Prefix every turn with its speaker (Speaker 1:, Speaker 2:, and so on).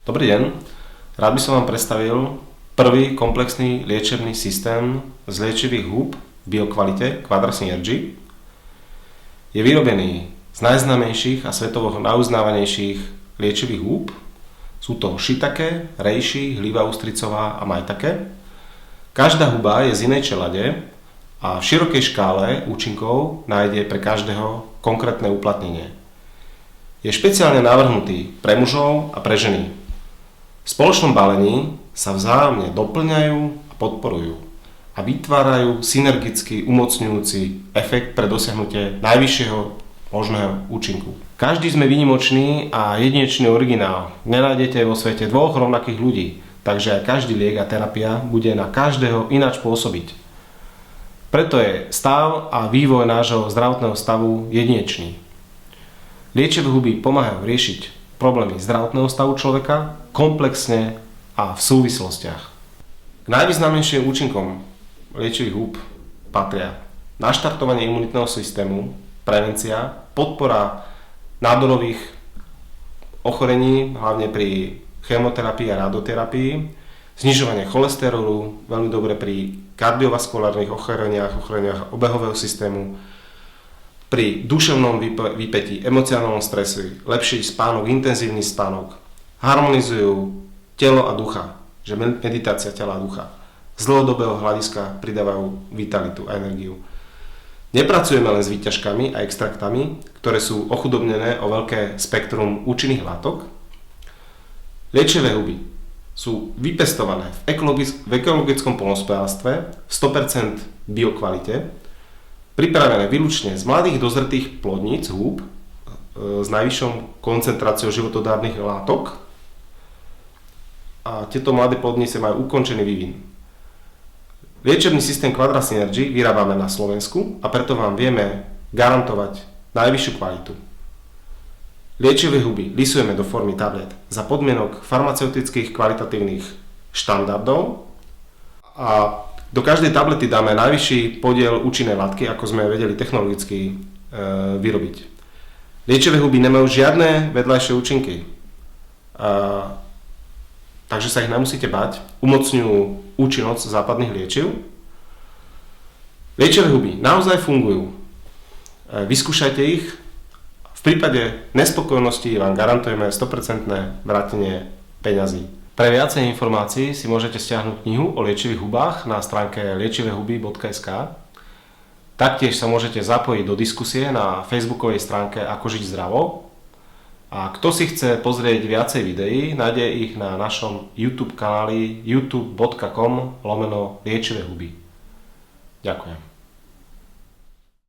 Speaker 1: Dobrý deň, rád by som vám predstavil prvý komplexný liečebný systém z liečivých húb v biokvalite Quadra Synergy. Je vyrobený z najznámejších a svetovo najuznávanejších liečivých húb. Sú to shiitake, reishi, hliva ústricová a maitake. Každá huba je z inej čelade a v širokej škále účinkov nájde pre každého konkrétne uplatnenie. Je špeciálne navrhnutý pre mužov a pre ženy. V spoločnom balení sa vzájomne doplňajú a podporujú a vytvárajú synergicky umocňujúci efekt pre dosiahnutie najvyššieho možného účinku. Každý sme výnimočný a jedinečný originál. Nenájdete vo svete dvoch rovnakých ľudí, takže aj každý liek a terapia bude na každého ináč pôsobiť. Preto je stav a vývoj nášho zdravotného stavu jedinečný. Liečivé huby pomáhajú riešiť problémy zdravotného stavu človeka komplexne a v súvislostiach. K najvýznamnejším účinkom liečivých húb patria naštartovanie imunitného systému, prevencia, podpora nádorových ochorení, hlavne pri chemoterapii a radioterapii, znižovanie cholesterolu, veľmi dobre pri kardiovaskulárnych ochoreniach obehového systému, pri duševnom výpätí, emocionálnom strese, lepší spánok, intenzívny spánok, harmonizujú telo a ducha, že meditácia tela a ducha. Z dlhodobého hľadiska pridávajú vitalitu a energiu. Nepracujeme len s výťažkami a extraktami, ktoré sú ochudobnené o veľké spektrum účinných látok. Liečivé huby sú vypestované v ekologickom poľnohospodárstve v 100% biokvalite, pripravené výlučne z mladých dozretých plodníc húb s najvyššou koncentráciou životodárnych látok a tieto mladé plodnice majú ukončený vývin. Liečebný systém Quadra Synergy vyrábame na Slovensku a preto vám vieme garantovať najvyššiu kvalitu. Liečivé huby lisujeme do formy tablet za podmienok farmaceutických kvalitatívnych štandardov a do každej tablety dáme najvyšší podiel účinnej látky, ako sme vedeli technologicky vyrobiť. Liečivé huby nemajú žiadne vedľajšie účinky, takže sa ich nemusíte bať. Umocňujú účinnosť západných liečiv. Liečivé huby naozaj fungujú. Vyskúšajte ich. V prípade nespokojnosti vám garantujeme 100% vrátenie peňazí. Pre viacej informácií si môžete stiahnuť knihu o liečivých hubách na stránke liečivehuby.sk. Taktiež sa môžete zapojiť do diskusie na facebookovej stránke Ako žiť zdravo. A kto si chce pozrieť viacej videí, nájde ich na našom YouTube kanáli youtube.com/liečivehuby. Ďakujem.